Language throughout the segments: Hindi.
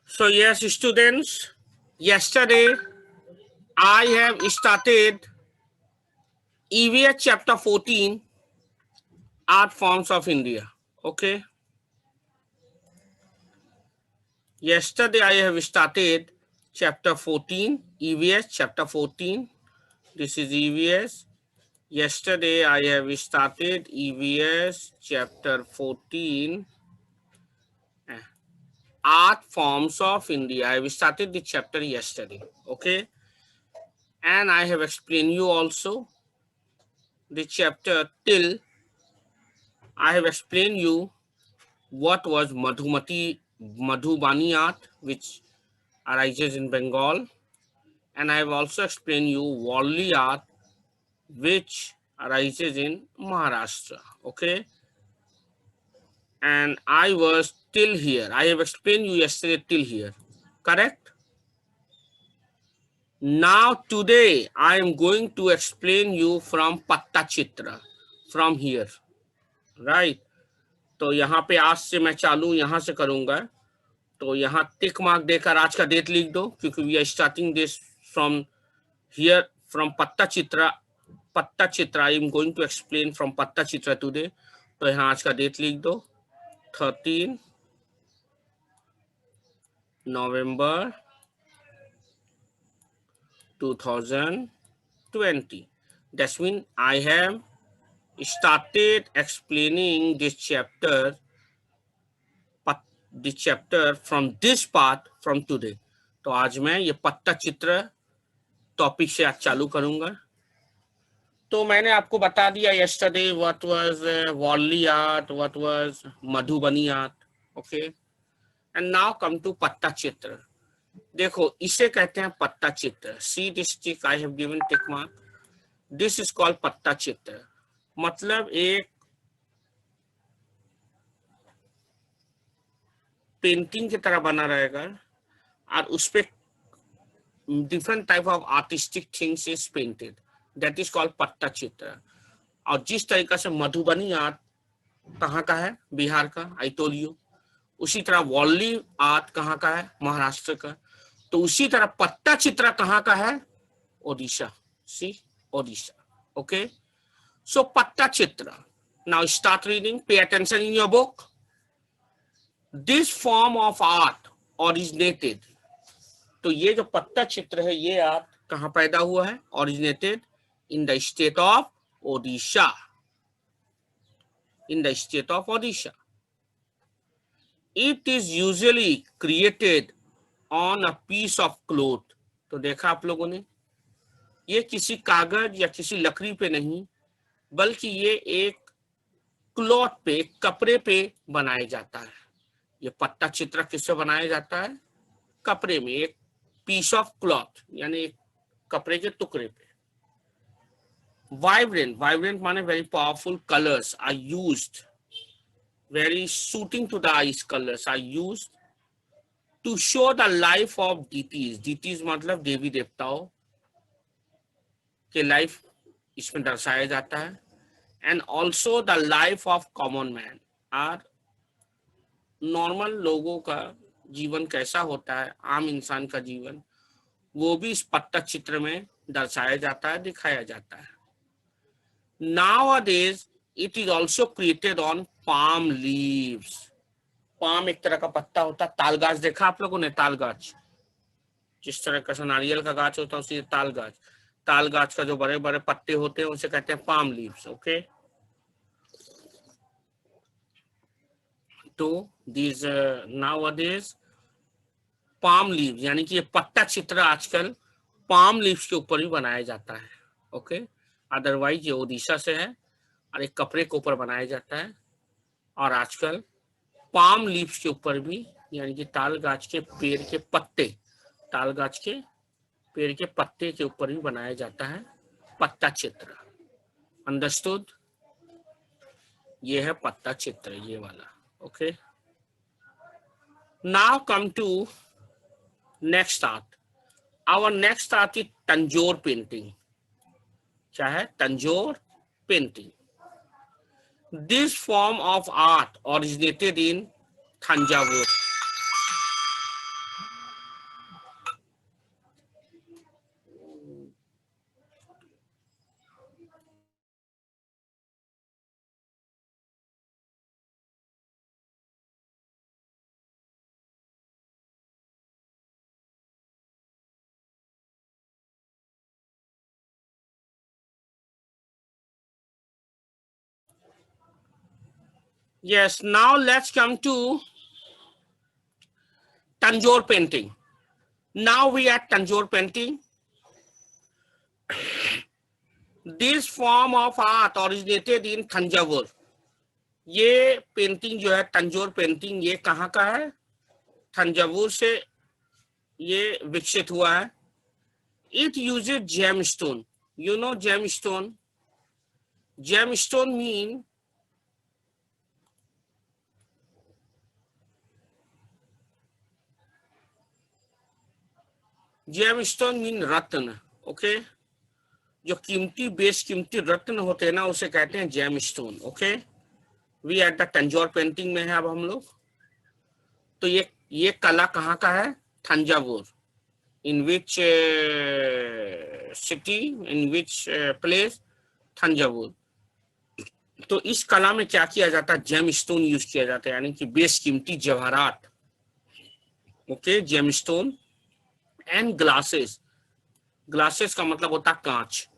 So yes, students, yesterday I have started EVS chapter 14, Art Forms of India. Okay. Yesterday I have started chapter 14, EVS chapter 14. This is EVS. Yesterday I have started EVS chapter 14, Art Forms of India. I have started the chapter yesterday. Okay. And I have explained you also the chapter till I have explained you what was Madhubani art, which arises in Bengal, and I have also explained you Warli art, which arises in Maharashtra. Okay, and I was till here. I have explained you yesterday till here. Correct? Now today I am going to explain you from Pattachitra, from here, right? तो यहाँ पे आज से मैं चालू यहाँ से करूंगा, तो यहाँ टिक मार्क देकर आज का डेट लिख दो, क्योंकि we are starting this from here from Pattachitra I am going to explain from Pattachitra today. तो यहाँ आज का डेट लिख दो 13 नवंबर 2020. That means I have started explaining this chapter from this part from today. तो आज मैं ये पत्ता चित्र टॉपिक से आज चालू करूंगा। तो मैंने आपको बता दिया yesterday what was Warli art, what was Madhubani art, okay, and now come to पत्ता चित्र। देखो इसे कहते हैं पत्ता चित्र। See this tick I have given tick mark. This is called पत्ता चित्र। मतलब एक पेंटिंग की तरह बना रहेगा और उस पे different type of artistic things is painted. That is called पत्ता चित्र। और जिस तरीका से मधुबनी आर्ट कहाँ का है? बिहार का, आई टोल्ड यू। उसी तरह वॉली आर्ट कहाँ का है? महाराष्ट्र का। तो उसी तरह पत्ता चित्र कहाँ का है? ओडिशा। सी ओडिशा। ओके, सो पत्ता चित्र। Now start reading, pay attention in your book. This form of art originated, तो ये जो पत्ता चित्र है ये आर्ट कहाँ पैदा हुआ है? Originated in the state of Odisha, in the state of Odisha. It is usually created on a piece of cloth. तो देखा आप लोगों ने, ये किसी कागज या किसी लकड़ी पे नहीं, बल्कि ये एक क्लॉथ पे, कपड़े पे बनाया जाता है। ये पत्ता चित्र किससे बनाया जाता है? कपड़े में, एक पीस ऑफ क्लॉथ यानी एक कपड़े के टुकड़े पे। Vibrant माने very powerful colors are used, very suiting to the eyes colors are used to show the life of deities. Deities मतलब देवी देवताओं के लाइफ इसमें दर्शाया जाता है। and also the life of common man, और नॉर्मल लोगों का जीवन कैसा होता है, आम इंसान का जीवन, वो भी इस पत्ता चित्र में दर्शाया जाता है, दिखाया जाता है। Nowadays, it is also created on palm leaves. Palm एक तरह का पत्ता होता है। ताल गाछ देखा आप लोगों ने? ताल गाछ, जिस तरह का नारियल का गाछ होता है उसी ताल गाछ। ताल गाछ का जो बड़े बड़े पत्ते होते हैं उसे कहते हैं पाम लीव्स। ओके, तो दिस नाउअडेज पाम लीव्स, यानी कि ये पत्ता चित्र आजकल पाम लीव्स के ऊपर ही बनाया जाता है। ओके, अदरवाइज ये ओडिशा से है और एक कपड़े के ऊपर बनाया जाता है। और आजकल पाम लीव्स के ऊपर भी, यानी कि ताल गाछ के पेड़ के पत्ते, ताल गाछ के पेड़ के पत्ते के ऊपर भी बनाया जाता है पत्ता चित्र। अंडरस्टूड? ये है पत्ता चित्र, ये वाला। Okay, now come to next art. Our next art is Tanjore painting. क्या है? Tanjore painting. This form of art originated in Thanjavur. Yes, now let's come to Tanjore painting. Now we are at Tanjore painting. This form of art originated in Thanjavur. ये पेंटिंग जो है तंजौर पेंटिंग, ये कहाँ का है? थंजावुर से ये विकसित हुआ है. It uses gemstone. You know gemstone? Gemstone mean Ratna. Okay, जो कीमती बेस कीमती रत्न होते हैं ना, उसे कहते हैं gemstone. Okay, we at the Tanjore painting में है अब हम लोग. तो ये कला कहाँ का है? Thanjavur. In which city, in which place? Thanjavur. तो इस कला में क्या किया जाता है? जेमस्टोन यूज किया जाता है, यानी कि बेस कीमती जवाहरात. Okay, gemstone and glasses. Glasses का मतलब होता है कांच.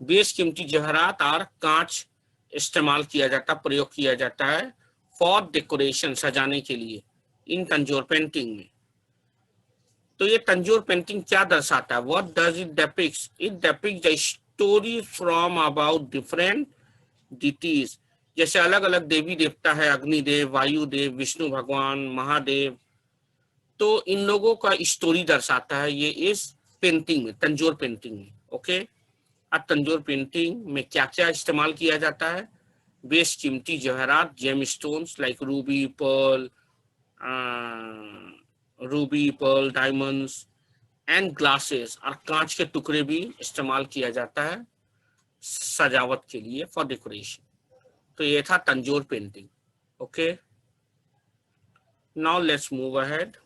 बेस कीमती जवाहरात और कांच इस्तेमाल किया जाता, प्रयोग किया जाता है फॉर डेकोरेशन, सजाने के लिए, इन तंजौर पेंटिंग में. तो ये तंजौर पेंटिंग क्या दर्शाता है? What does it depicts? It depicts the story from about different deities. जैसे अलग अलग देवी देवता है, अग्निदेव, वायुदेव, विष्णु भगवान, महादेव. तो इन लोगों का स्टोरी दर्शाता है ये इस पेंटिंग में, तंजौर पेंटिंग में. ओके, अब तंजौर पेंटिंग में क्या क्या इस्तेमाल किया जाता है? बेस कीमती जवाहरात, gemstones like ruby, pearl, diamonds and glasses, और कांच के टुकड़े भी इस्तेमाल किया जाता है सजावट के लिए, फॉर डेकोरेशन. तो ये था Tanjore painting. Okay, now let's move ahead.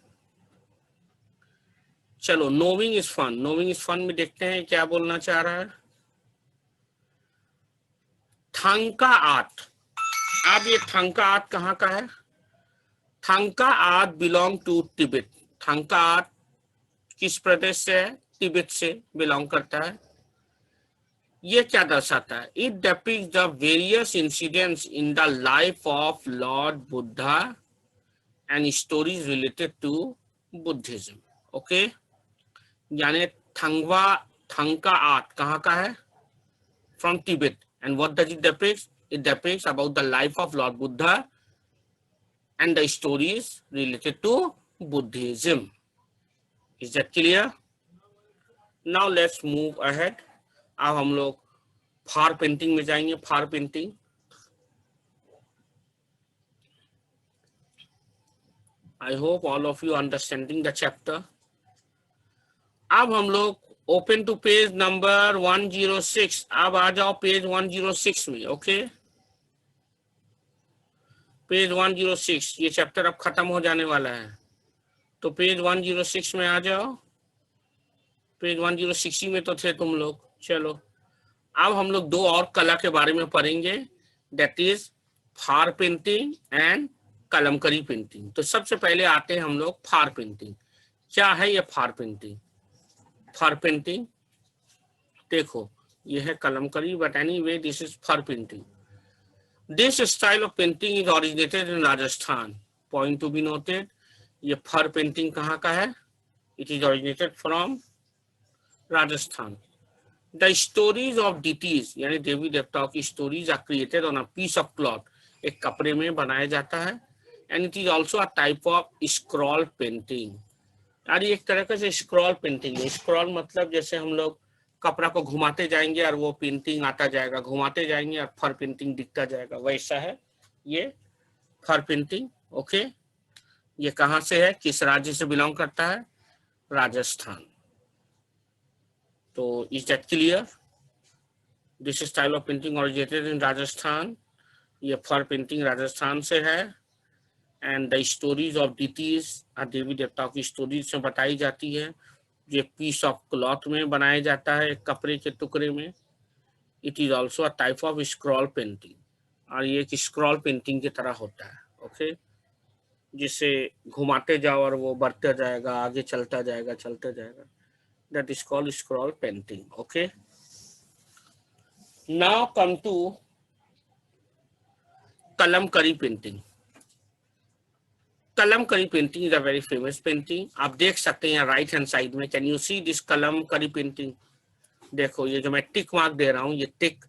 चलो, knowing is fun. Knowing is fun में देखते हैं क्या बोलना चाह रहा है. Thangka art. अब ये थंका आर्ट कहाँ का है? Thangka art belong to Tibet. Thangka art किस प्रदेश से है? तिब्बत से बिलोंग करता है. ये क्या दर्शाता है? It depicts the various incidents in the life of lord Buddha and stories related to Buddhism. Okay, यानी थंका आर्ट कहाँ का है? From Tibet. And what does it depicts? It depicts about the life of Lord Buddha and the stories related to Buddhism. Is that clear? Now let's move ahead. अब हम लोग फार पेंटिंग में जाएंगे. फार painting, I hope all of you understanding the chapter. अब हम लोग ओपन टू पेज नंबर 106. अब आ जाओ पेज 106 में. Okay, page 106. ये चैप्टर अब खत्म हो जाने वाला है, तो पेज 106 में आ जाओ. पेज 106 में तो थे तुम लोग. चलो, अब हम लोग दो और कला के बारे में पढ़ेंगे, that is Phad painting and Kalamkari painting. तो सबसे पहले आते हैं हम लोग फार पेंटिंग. क्या है ये फार पेंटिंग? फार पेंटिंग देखो, ये है Kalamkari, but anyway this is Phad painting. This style of painting is originated in Rajasthan. Point to be noted. ये फर पेंटिंग कहाँ का है? It is originated from Rajasthan. The stories of deities, यानी देवी देवताओं की stories are created on a piece of cloth. एक कपड़े में बनाया जाता है. And it is also a type of scroll painting. यार ये एक तरह का से scroll painting है. Scroll मतलब जैसे हम लोग कपड़ा को घुमाते जाएंगे और वो पेंटिंग आता जाएगा, घुमाते जाएंगे और फर पेंटिंग दिखता जाएगा, वैसा है ये फर पेंटिंग. ओके, ये कहाँ से है, किस राज्य से बिलोंग करता है? राजस्थान. तो is that clear? This style of painting originated in Rajasthan. ये फर पेंटिंग राजस्थान से है. And the stories of deities, देवी देवताओं की स्टोरीज में बताई जाती है. जो पीस ऑफ क्लॉथ में बनाया जाता है, कपड़े के टुकड़े में. It is also a type of scroll painting, और ये एक स्क्रॉल पेंटिंग की तरह होता है. ओके, जिसे घुमाते जाओ और वो बढ़ता जाएगा, आगे चलता जाएगा, चलता जाएगा. That is called scroll painting. Okay, now come to Kalamkari painting. Kalamkari painting is a very famous painting. आप देख सकते हैं यहाँ राइट हैंड साइड में, can you see this Kalamkari painting? देखो ये जो मैं टिक मार्क दे रहा हूँ, ये tick,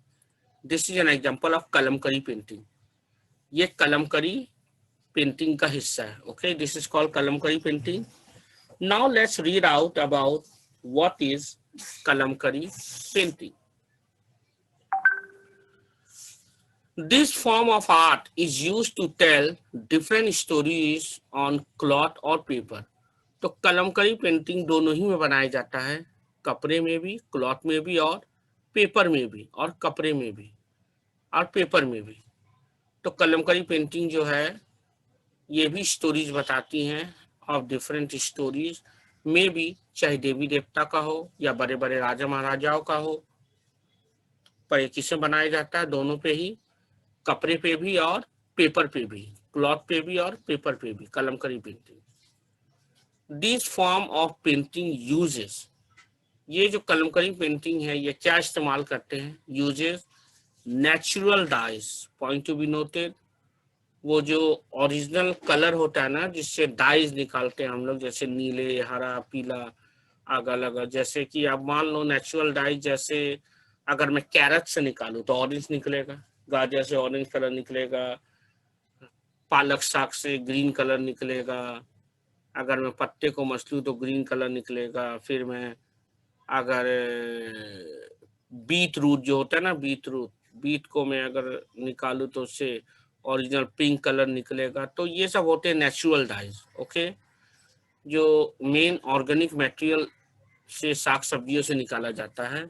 this is an example of Kalamkari painting. ये कलमकरी पेंटिंग का हिस्सा है। Okay, this is called Kalamkari painting. Now let's read out about what is Kalamkari painting. This form of art is used to tell different stories on cloth or paper. तो कलमकरी पेंटिंग दोनों ही में बनाया जाता है, कपड़े में भी, क्लॉथ में भी, और पेपर में भी, और कपड़े में भी और पेपर में भी। तो कलमकरी पेंटिंग जो है ये भी स्टोरीज बताती हैं ऑफ डिफरेंट स्टोरीज में भी, चाहे देवी देवता का हो या बड़े बड़े राजा महाराजाओं का हो, पर एक किसमें बनाया जाता है, दोनों पे ही, कपड़े पे भी और पेपर पे भी, क्लॉथ पे भी और पेपर पे भी, Kalamkari painting. This form of painting uses, ये जो कलमकरी पेंटिंग है ये क्या इस्तेमाल करते हैं, uses natural dyes, point to be noted. वो जो ओरिजिनल कलर होता है ना, जिससे डाइज निकालते हैं हम लोग, जैसे नीले, हरा, पीला, अलग, जैसे कि आप मान लो नेचुरल डाइज, जैसे अगर मैं कैरेट से निकालूं तो ऑरेंज निकलेगा, गाजर से ऑरेंज कलर निकलेगा, पालक साग से ग्रीन कलर निकलेगा, अगर मैं पत्ते को मसलूं तो ग्रीन कलर निकलेगा, फिर मैं अगर बीट रूट जो होता है ना, बीट को मैं अगर निकालूं तो उससे ओरिजिनल पिंक कलर निकलेगा। तो ये सब होते हैं नेचुरल डाइज। ओके, जो मेन ऑर्गेनिक मटेरियल से, साग सब्जियों से निकाला जाता है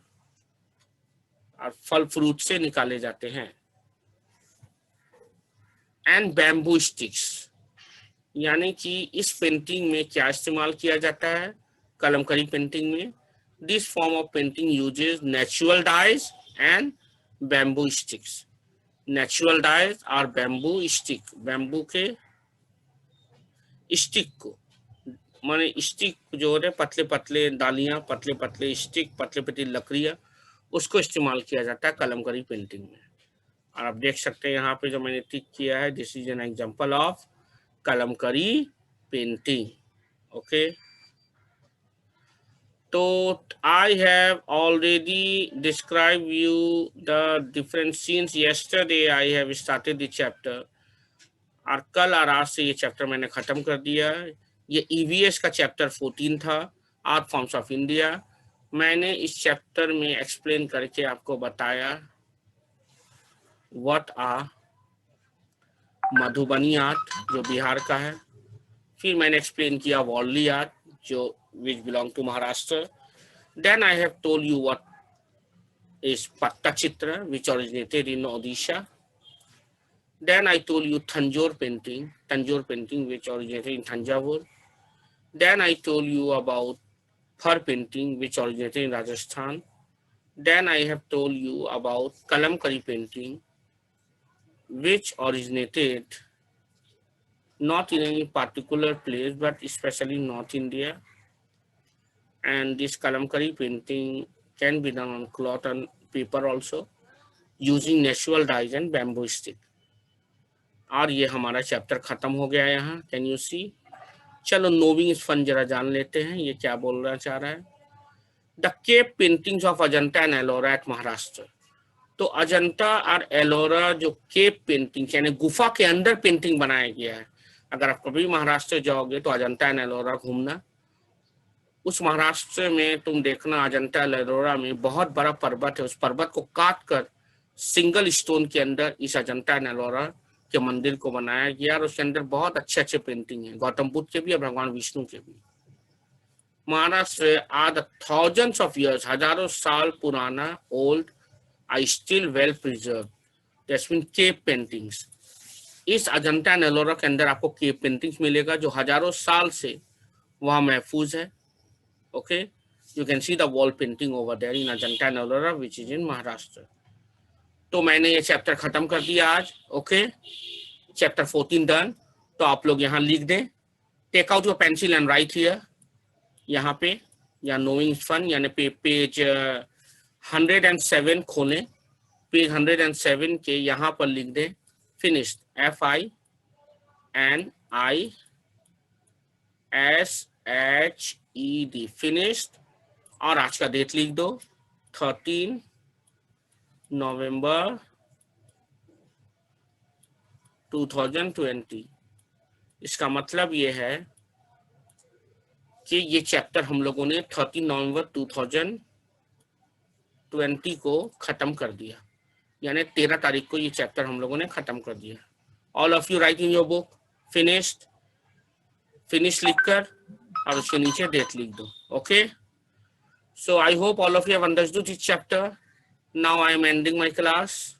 और फल फ्रूट से निकाले जाते हैं। एंड बैम्बू स्टिक्स, यानी कि इस पेंटिंग में क्या इस्तेमाल किया जाता है, कलमकरी पेंटिंग में, this form of painting uses natural dyes and bamboo sticks. Natural dyes और बैम्बू स्टिक, बैम्बू के स्टिक को, माने स्टिक जो है पतले पतले डालियां, पतले पतले स्टिक, पतले पतली लकड़ियां, उसको इस्तेमाल किया जाता है कलमकरी पेंटिंग में। और आप देख सकते हैं यहाँ पे जो मैंने टिक किया है, this is an example of Kalamkari painting. Okay, तो I have already described you the different scenes. Yesterday I have started the chapter, और कल और आज से ये चैप्टर मैंने खत्म कर दिया। ये EVS का चैप्टर 14 था, आर्ट फॉर्म्स ऑफ इंडिया। मैंने इस चैप्टर में एक्सप्लेन करके आपको बताया व्हाट आर मधुबनी आर्ट, जो बिहार का है। फिर मैंने एक्सप्लेन किया वर्ली आर्ट, जो which belong to Maharashtra. Then I have told you what is Pattachitra, which originated in Odisha. Then I told you Tanjore painting, which originated in Thanjavur. Then I told you about fur painting, which originated in Rajasthan. Then I have told you about Kalamkari painting, which originated not in any particular place, but especially North India. And this Kalamkari painting can be done on cloth and paper also, using natural dyes and bamboo stick. और ये हमारा चैप्टर खत्म हो गया यहाँ, कैन यू सी। चलो नोविंग इज फन जरा जान लेते हैं ये क्या बोलना चाह रहा है। The cave paintings of Ajanta and Ellora at Maharashtra. तो अजंता और एलोरा जो केव पेंटिंग, यानी गुफा के अंदर पेंटिंग बनाया गया है। अगर आप कभी महाराष्ट्र जाओगे तो अजंता एंड एलोरा घूमना, उस महाराष्ट्र में तुम देखना अजंता एलोरा में बहुत बड़ा पर्वत है, उस पर्वत को काट कर सिंगल स्टोन के अंदर इस अजंता एंड एलोरा के मंदिर को बनाया गया, और उसके अंदर बहुत अच्छे अच्छे पेंटिंग है, गौतम बुद्ध के भी और भगवान विष्णु के भी। महाराष्ट्र आज थाउजेंड्स ऑफ इयर्स, हजारों साल पुराना, old, I still well preserve, that's mean cave paintings. इस अजंता एंड एलोरा के अंदर आपको केव पेंटिंग्स मिलेगा जो हजारों साल से वहां महफूज है। Okay, you can see the wall painting over there in Ajanta and Ellora which is in Maharashtra. तो मैंने ये चैप्टर खत्म कर दिया आज। Okay, chapter 14 done. तो आप लोग यहाँ लिख दें, take out your pencil and write here, यहाँ पे, या नोइंग फन, यानी पेज 107 खोलें, पेज 107 के यहाँ पर लिख दें फिनिश्ड, FINISHED, SHED फिनिश्ड। और आज का डेट लिख दो 13 नवंबर 2020। इसका मतलब ये है कि ये चैप्टर हम लोगों ने 13 नवंबर 2020 को खत्म कर दिया, यानी 13 तारीख को ये चैप्टर हम लोगों ने खत्म कर दिया। All of you right in your book finished, finish लिखकर और उसके नीचे डेट लिख दो। Okay, so I hope all of you have understood this chapter. Now I am ending my class.